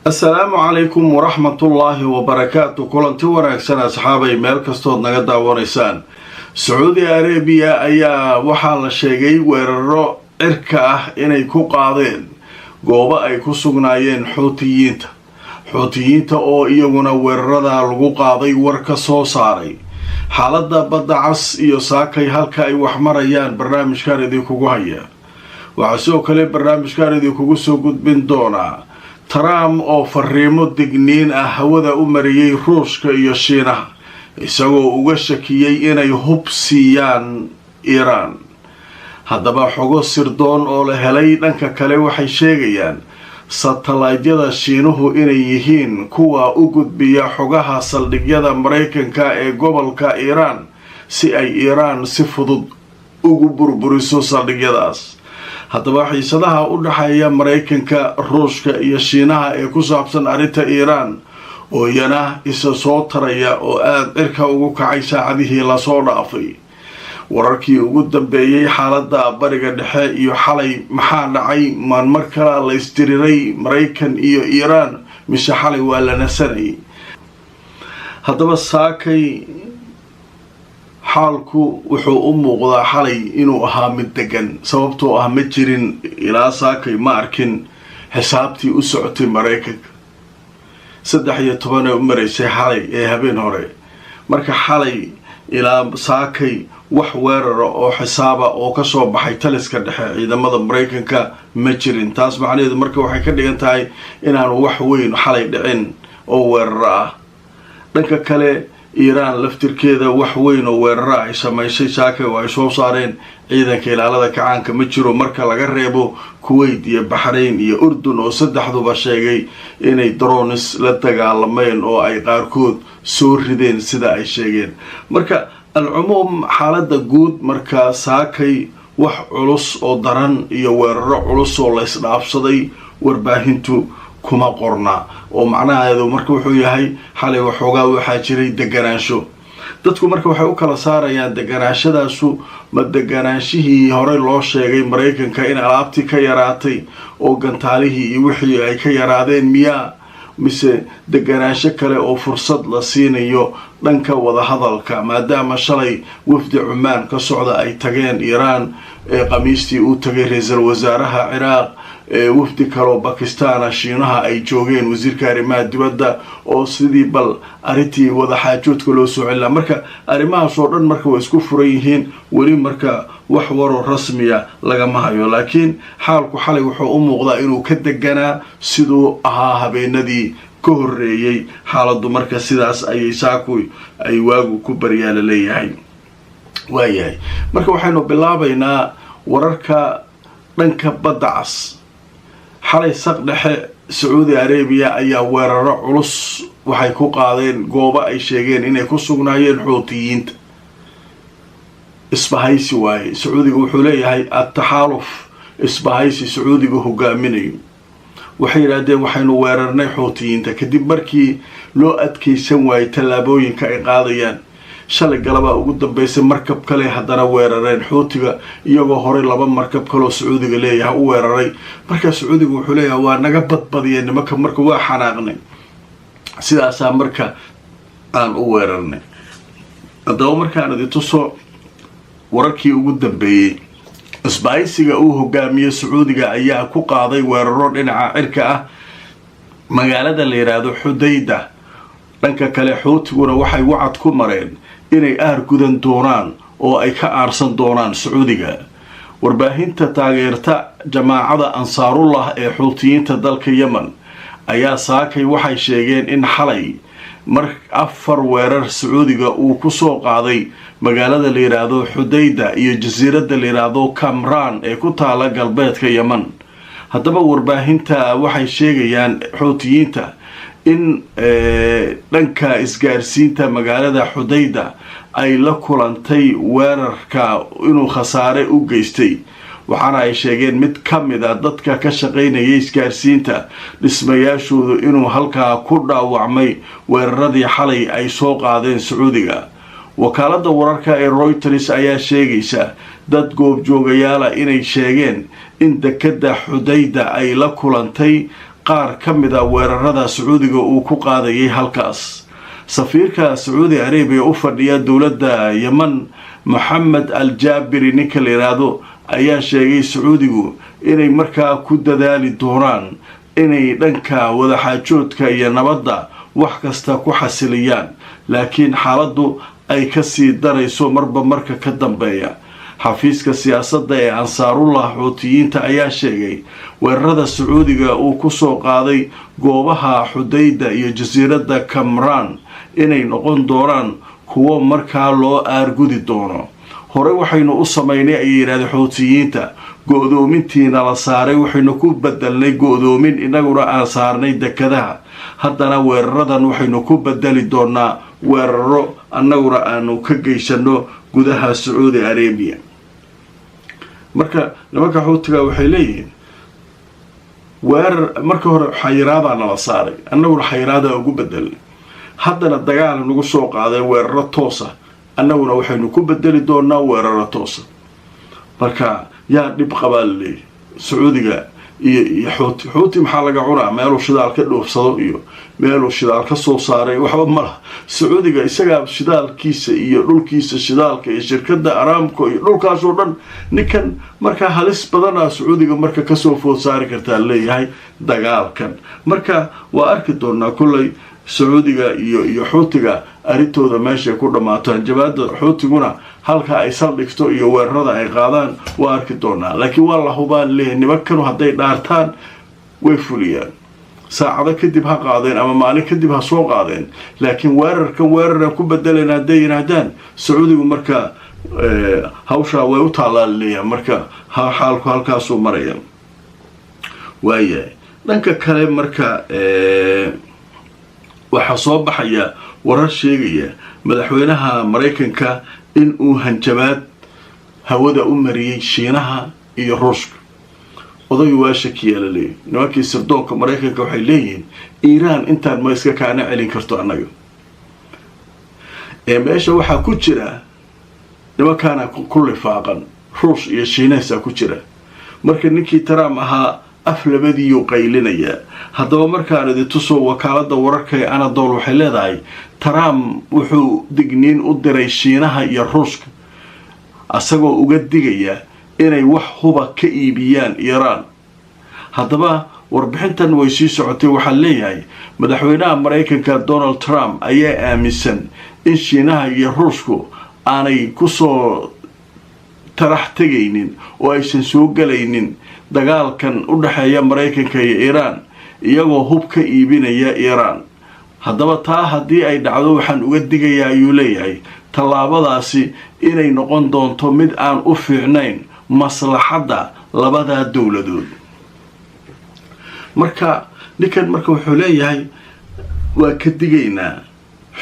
السلام عليكم ورحمة الله وبركاته. كلنتي wanaagsan asxaabay meel kastood naga daawanaysaan. Saudi Arabia ayaa waxaa la sheegay weeraro cirka ah inay ku qaadeen goobo ay ku sugnaayeen Xuutiyiinta oo iyaguna weerarada lagu qaaday war ka soo saaray. Xaaladda badda cas iyo saakay halka ay wax marayaan barnaamijkan idinkugu haya. Waxaa sidoo kale barnaamijkan idinkugu soo gudbin doonaa Trump oo fariimo digniin ah hawada u mariyay Ruushka iyo Shiinaha isagoo uga shakiyay inay hub siiyaan Iran. Haddaba xogo sirdoon oo la helay dhanka kale waxay sheegayaan satellite-yada Shiinuhu inay yihiin kuwa u gudbiya xogaha saldhigyada Mareykanka ee gobolka Iran si ay Iran si fudud ugu burburiso saldhigyadaas. haddaba xiisadaha u dhaxeeya Mareykanka, Ruushka iyo Shiinaha ee ku saabsan arrinta Iran oo iyana isa soo taraya oo aad cirka ugu kacay saacadihii la soo dhaafay. wararkii ugu dambeeyay xaaladda bariga dhexe iyo xalay maxaa dhacay mar kale la istiriray Mareykan iyo Iran mise xalay waa la nasanay. haddaba saakay xaalku wuxuu u muuqdaa xalay inuu ahaa mid degan sababtoo ah ma jirin ilaa saakay ma arkin xisaabtii u socotay Mareykanka 13 u mareysay xalay ee habeen hore. marka xalay ilaa saakay wax weeraro oo xisaaba oo ka soo baxay taliska dhexe ciidamada Mareykanka ma jirin. taas macnaheedu marka waxay ka dhigan tahay inaan wax weyn xalay dhicin oo weeraro ah. dhanka kale Iran laftirkeeda wax weyn oo weeraro ay sameysay saakay oo ay soo saareen ciidanka ilaalada kacaanka ma jiro marka laga reebo Kuwait iyo Bahrain iyo Urdun oo saddexduba sheegay inay drones la dagaalameen oo ay qaarkood soo rideen sida ay sheegeen. marka al-umum xaaladda guud marka saakay wax culus oo daran iyo weeraro culus oo la isdhaafsaday warbaahintu kuma qorna oo macnaheedu marka wuxuu yahay xalay waxoogaa waxaa jiray deganaansho. dadku marka waxay u kala saarayaan deganaashadaasu ma deganaanshihii hore loo sheegay Mareykanka in alaabtii ka yaraatay oo gantaalihii iyo wixii ay ka yaraadeen miyaa mise deganaansho kale oo fursad la siinayo dhanka wada hadalka maadaama shalay wafdi Cumaan ka socda ay tageen Iran ee qamiistii uu tagay ra'iisul wasaaraha Ciraaq wafdi kale Pakistan Shiinaha ay joogeen wasiirka arrimaha dibadda oo sidii bal arintii wada xaajoodka loo soo celin. marka arrimahaas oo dhan marka way isku furan yihiin wali marka wax waro rasmiya lagama hayo laakiin xaalku xalay wuxuu u muuqdaa inuu ka deganaa sidoo ahaa habeenadii ka horeeyay. xaaladdu marka sidaas ayay saaku ay waagu ku baryaala leeyahay. waayahay marka waxaynu bilaabaynaa wararka dhanka badda cas. xalay saq dhexe Saudi Arabia ayaa weeraro culus waxay ku qaadeen goobo ay sheegeen inay ku sugnaayeen Xuutiyiinta. isbahaysi waaye Sacuudiga wuxuu leeyahay at-taxaaluf isbahaysi Sacuudiga hogaaminayo. waxay yiraahdeen waxaynu weerarnay Xuutiyiinta kadib markii loo adkeysan waayay tallaabooyinka ay qaadayaan. shalay galaba ugu dambeysay markab kale haddana weerareen Xuutiga iyagoo hore laba markab kale oo Sacuudiga leeyahay u weeraray. marka Sacuudiga wuxuu leeyahay waa naga badbadiyeen nimanka marka waa xanaaqnay sidaas marka aan u weerarnay. haddaba markaan idin tuso wararkii ugu dambeeyay isbahaysiga uu hogaamiyay Sacuudiga ayaa ku qaaday weeraro dhinaca cirka ah magaalada la yiraahdo Xudayda. dhanka kale Xuutiguna waxay wacad ku mareen inay aargudan doonaan oo ay ka aarsan doonaan Sacuudiga. warbaahinta taageerta jamaacada Ansaarullah ee Xuutiyiinta dalka Yemen ayaa saakay waxay sheegeen in xalay mar 4 weerar Sacuudiga uu ku soo qaaday magaalada la yiraahdo Xudayda iyo jasiiradda la yiraahdo Kamran ee ku taala galbeedka Yemen. haddaba warbaahinta waxay sheegayaan Xuutiyiinta in dhanka isgaarsiinta magaalada Xudayda ay la kulantay weerarka inuu khasaare u geystay. waxaana ay sheegeen mid ka mid ah dadka ka shaqeynaya isgaarsiinta dhismayaashoodu inuu halkaa ku dhaawacmay weeraradii xalay ay soo qaadeen Sacuudiga. wakaaladda wararka ee Reuters ayaa sheegaysa dad goobjoogayaal inay sheegeen in dekada Xudayda ay la kulantay qaar ka mid a weerarada sacuudiga uu ku qaadayay halkaas. safiirka sacuudi arabiya u fadhiya dowladda yeman maxamed al jaabiri ninka la yidhaahdo ayaa sheegay sacuudigu inay markaa ku dadaali doonaan inay dhanka wadaxaajoodka iyo nabadda wax kasta ku xasiliyaan, laakiin xaaladdu ay kasii darayso marba marka ka dambeeya. xafiiska siyaasadda ee ansaarullah xuutiyiinta ayaa sheegay weerarada sacuudiga uu ku soo qaaday goobaha xudayda iyo jasiiradda kamraan inay noqon doonaan kuwo markaa loo aargudi doono. hore waxaynu u samaynay ayay yidhahdeen xuutiyiinta go-doomintiina la saaray, waxaynu ku bedelnay go-doomin inaguna aan saarnay dekadaha. haddana weeraradan waxaynu ku bedeli doonaa weeraro annaguna aanu ka geysano gudaha sacuudi arabiya. marka nimanka xuutiga waxay leeyihiin weerar marka hore xayiraadaa nala saaray, annaguna xayiraadaa ugu bedelnay. haddana dagaal nagu soo qaadeen weeraro toosa, annaguna waxaynu ku bedeli doonaa weeraro toosa. marka yaa dhib qabaa laleeyahy sacuudiga iyo xuuti maxaa laga cunaa? meeluu shidaal ka dhoofsado iyo meeluu shidaal ka soo saaray waxba malaha. sacuudiga isagaa shidaalkiisa iyo dhulkiisa shidaalka iyo shirkadda aramco iyo dhulkaasoo dhan ninkan markaa halis badana sacuudiga marka kasoo food saari kartaa leeyahay dagaalkan. marka waa arki doonaa kullay sacuudiga iyo xuutiga arintooda meeshay ku dhammaataan. jabaada xuutiguna halka ay saldhigto iyo weerarada ay qaadaan waa arki doonaa, laakiin waa la hubaa leeyahay nimankanu hadday dhaartaan way fuliyaan. saacado kadib ha qaadeen ama maalin kadib ha soo qaadeen, laakiin weeraraan ku bedeleen hadday yidhaahdaan sacuudigu marka hawshaa way u taallaan leeyahay. marka xaalku halkaasuu maraya. waayahay dhanka kale marka waxaa soo baxaya warar sheegaya madaxweynaha maraykanka in uu hanjabaad hawada u mariyay shiinaha iyo ruushka. odaygu waa shakiyaa la leeyahy. nimankii sirdoonka maraykanka waxay leeyihiin iiraan intaan ma iska kaana celin karto annaga. meesha waxaa ku jira nimankaana ku lifaaqan ruush iyo shiinaysaa ku jira. marka ninkii trump ahaa af labadiiyuu qaylinayaa. haddaba markaan idintusoo wakaalada wararka ee anadol waxay leedahay trump wuxuu digniin u diray shiinaha iyo ruushka asagoo uga digaya inay wax huba ka iibiyaan iiraan. haddaba warbixintan way sii socotay. waxaa leeyahay madaxweynaha maraykanka donald trump ayaa aaminsan in shiinaha iyo ruushku aanay kusoo tarax tegaynin oo aysan soo galaynin dagaalkan u dhexeeya maraykanka iyo iiraan iyagoo hub ka iibinaya iiraan. haddaba taa haddii ay dhacdo waxaan uga digayaa ayuu leeyahay tallaabadaasi inay noqon doonto mid aan u fiicnayn maslaxadda labadaa dowladood. marka ninkan marka wuxuu leeyahay waa ka digaynaa.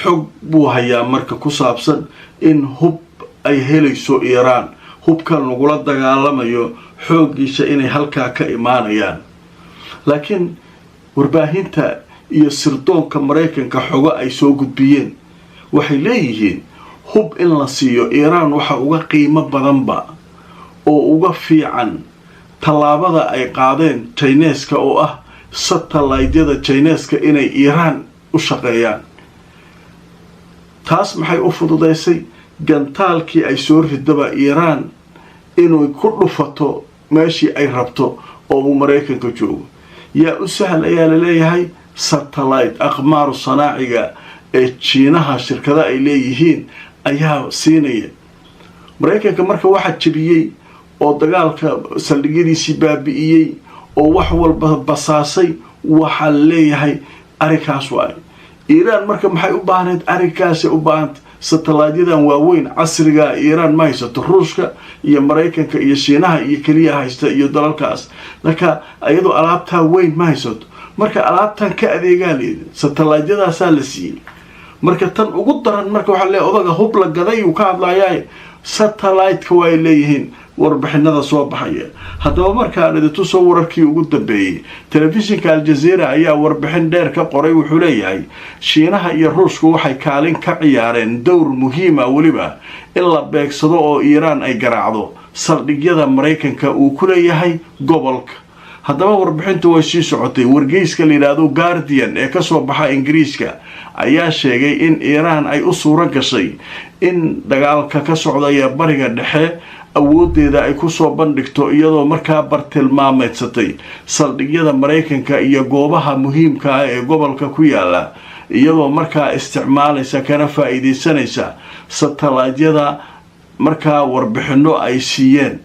xog buu hayaa marka ku saabsan in hub ay helayso iiraan, hubkan lagula dagaalamayo xooggiisa inay halkaa ka imaanayaan. laakiin warbaahinta iyo sirdoonka maraykanka xogo ay soo gudbiyeen waxay leeyihiin hub in la siiyo iiraan waxa uga qiimo badanba oo uga fiican tallaabada ay qaadeen jayneeska oo ah satellaydyada jayneeska inay iiraan u shaqeeyaan. taas maxay u fududaysay gantaalkii ay soo ridaba iiraan inuu ku dhufato meeshii ay rabto oo uu maraykanka joogo. yaa u sahal ayaa la leeyahay satellite aqmaaru sanaaciga ee jiinaha shirkada ay leeyihiin ayaa siinaya. maraykanka marka waxaa jebiyey oo dagaalka saldhigyadiisii baabi'iyey oo wax walba basaasay waxaa leeyahay arrinkaas waay. iiraan marka maxay u baahneed? arrinkaasay u baahantay. satellityadan waaweyn casriga iiraan ma haysato, ruushka iyo maraykanka iyo shiinaha iyo keliya haysta iyo dalalkaas. marka iyadoo alaabtaa weyn ma haysato. marka alaabtan ka adeegaa leedi satelliteyadaasaa la siiyey. marka tan ugu daran marka waxaa leeyahay odaga hub la gaday uu ka hadlayaa satellite-ka waa ay leeyihiin warbixinada soo baxaya. haddaba markaan idintusoo wararkii ugu dambeeyey telefishinka aljazeera ayaa warbixin dheer ka qoray. wuxuu leeyahay shiinaha iyo ruushku waxay kaalin ka ciyaareen dowr muhiima weliba in la beegsado oo iiraan ay garaacdo saldhigyada maraykanka uu ku leeyahay gobolka. haddaba warbixintu way sii socotay. wargeyska la yidhaahdo guardian ee kasoo baxa ingiriiska ayaa sheegay in iiraan ay u suuro gashay in dagaalka ka socdaya bariga dhexe awoodeeda ay kusoo bandhigto iyadoo markaa bartilmaameedsatay saldhigyada maraykanka iyo goobaha muhiimka ah ee gobolka ku yaala, iyadoo markaa isticmaalaysa kana faa'iidaysanaysa satellaydyada markaa warbixino ay siiyeen.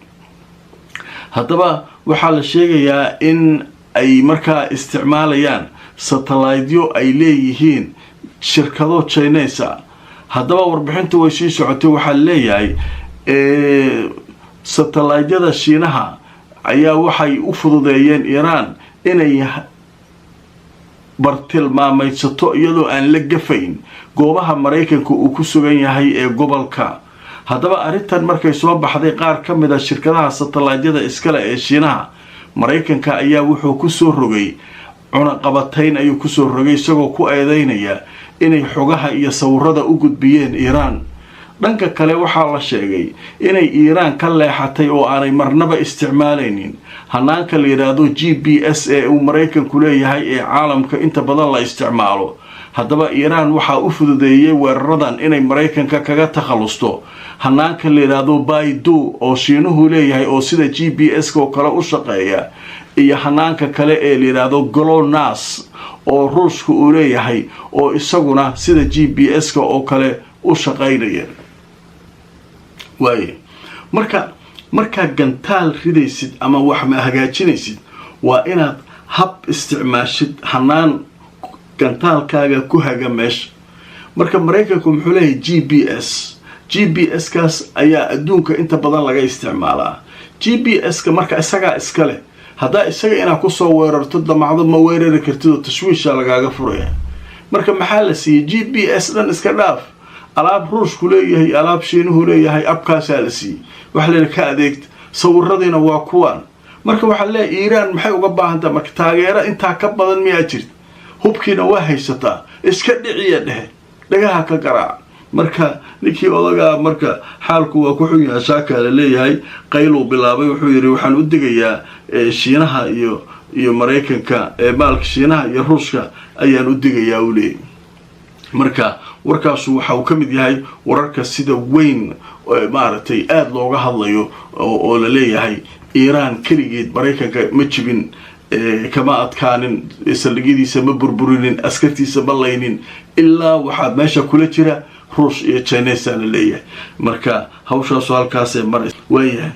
haddaba waxaa la sheegayaa in ay markaa isticmaalayaan satellaydyo ay leeyihiin shirkado Chinese. haddaba warbixintu way sii socotay. waxaa leeyahay satellaydyada Shiinaha ayaa waxay u fududeeyeen Iiraan inay bartilmaameedsato iyadoo aan la gafayn goobaha Maraykanka uu ku sugan yahay ee gobolka. haddaba arrintan markay soo baxday, qaar ka mid ah shirkadaha satellaydyada iskale ee Shiinaha, Maraykanka ayaa wuxuu ku soo rogay cunaqabatayn ayuu ku soo rogay isagoo ku eedeynaya inay xogaha iyo sawirada u gudbiyeen Iiraan. dhanka kale waxaa la sheegay inay Iiraan ka leexatay oo aanay marnaba isticmaalaynin hanaanka la yiraahdo GPS ee uu Maraykanku leeyahay ee caalamka inta badan la isticmaalo. haddaba Iiraan waxaa u fududeeyay weeraradan inay Maraykanka kaga takhalusto hanaanka la yiraahdo Baidu oo Shiinuhu leeyahay oo sida GPS oo kale u shaqeeya, iyo hanaanka kale ee la yiraahdo GLONASS oo Ruushku uu leeyahay oo isaguna sida GPS oo kale u shaqeynaya. marka gantaal ridaysid ama wax ma hagaajinaysid waa inaad hab isticmaashid hanaan gantaalkaaga ku haga meesha. marka Maraykanku muxuu leeyahay GPS kaas ayaa adduunka inta badan laga isticmaalaa. GPS ka marka isaga iska leh, hadaa isaga inaad ku soo weerarto damacdo ma weerari kartid oo tashwiisha lagaaga furaya. marka maxaa la siiyay GPS dhan iska dhaaf, alaab Ruushku leeyahay, alaab Shiinuhu leeyahay, abkaasaa la siiyay, wax la ka adeegta, sawiradiina waa kuwan. marka waxa la Iiraan maxay uga baahantaa marka taageero intaa ka badan miyaa jirta? hubkiina waa haysataa, iska dhiciya dhagaha ka garaac. marka ninkii odaga marka xaalku waa ku xun yahay, shaaka la leeyahay, qaylo bilaabay, wuxuu yiri waxaan u digayaa Shiinaha iyo Maraykanka maalka Shiinaha iyo Ruushka ayaan u digayaa u leeyahay. marka warkaasu waxa uu ka mid yahay wararka sida weyn maaragtay aad looga hadlayo oo la leeyahay Iiraan kaligeed Maraykanka ma jibin, kama adkaanin, saldhigyadiisa ma burburinin, askartiisa ma laynin, ilaa waxaa meesha kula jira Ruush iyo Chinese la leeyahay. marka hawshaas halkaas maray waayahay.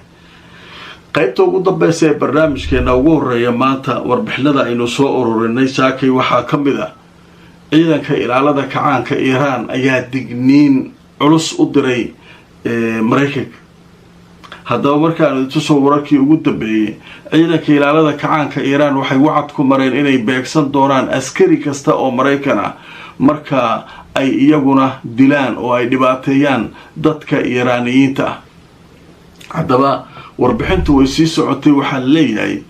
qaybta ugu dambaysa ee barnaamijkeena ugu horeeya maanta warbixinada aynu soo ururinay saakay waxaa ka mid ah ciidanka ilaalada kacaanka Iiraan ayaa digniin culus u diray Maraykanka. haddaba markaan tusoo wararkii ugu dambeeyay, ciidanka ilaalada kacaanka Iiraan waxay wacad ku mareen inay beegsan doonaan askari kasta oo Maraykan ah marka ay iyaguna dilaan oo ay dhibaateeyaan dadka Iiraaniyiinta ah. haddaba warbixintu way sii socotay. waxaa leeyahay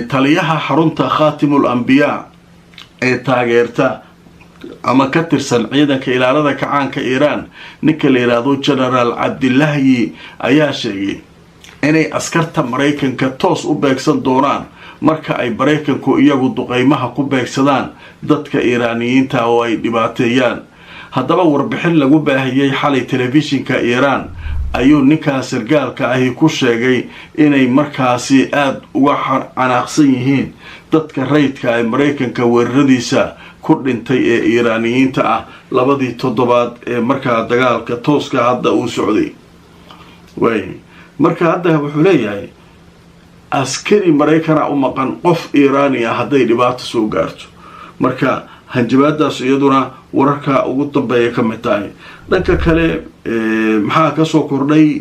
taliyaha xarunta Khaatimul Anbiyaa ee taageerta ama ka tirsan ciidanka ilaalada kacaanka Iiraan, ninka la yiraahdo General Cabdillaahi ayaa sheegay inay askarta Maraykanka toos u beegsan doonaan marka ay Maraykanku iyagu duqeymaha ku beegsadaan dadka Iiraaniyiinta oo ay dhibaateeyaan. haddaba warbixin lagu baahiyay xalay telefishinka Iiraan ayuu ninkaas sargaalka ahi ku sheegay inay markaasi aad uga canaaqsan yihiin dadka rayidka ee Maraykanka weeraradiisa ku dhintay ee Iiraaniyiinta ah labadii toddobaad ee markaa dagaalka tooska hadda uu socday. marka hadda wuxuu leeyahay askari Maraykan u maqan qof Iiraani ah hadday dhibaato soo gaarto. marka hanjabaadaas iyaduna wararka ugu dambeeya ka mid tahay. dhanka kale maxaa ka soo kordhay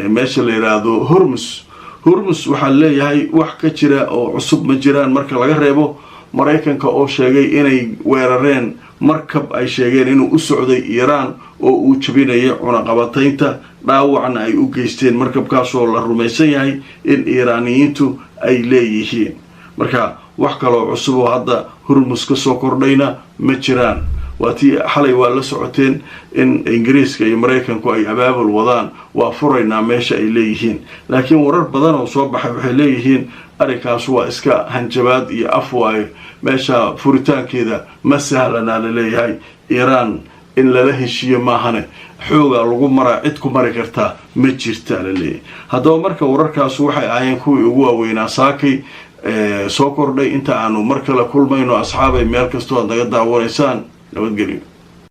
meesha la yiraahdo Hormuz waxaa leeyahay wax ka jira oo cusub ma jiraan marka laga reebo Maraykanka oo sheegay inay weerareen markab ay sheegeen inuu u socday Iiraan oo uu jabinayay cunaqabataynta, dhaawacna ay u geysteen markabkaas oo la rumaysan yahay in Iiraaniyiintu ay leeyihiin. marka wax kale oo cusub oo hadda Hormuz ka soo kordhayna ma jiraan. واتي حلي ولا سعتين إن إنجليز كي أمريكان كوي أباب الوضان وفرنا ماشى إليهين لكن ورد بدنا وصبح إليهين أريكاس وإسكا هنجباد يأفواي ماشى فرتان كذا ما سهلنا لليهاي إيران إن له شيء ما هنا حوجا لقوا مرة عدكم مرة كرتا متجرتا للي هذا مركا وركا سوحي عين كوي هو وينا ساكي سوكر لي أنت عنو مركا لكل ما إنه أصحابي ميركستو عند قد عوريسان لو تقولي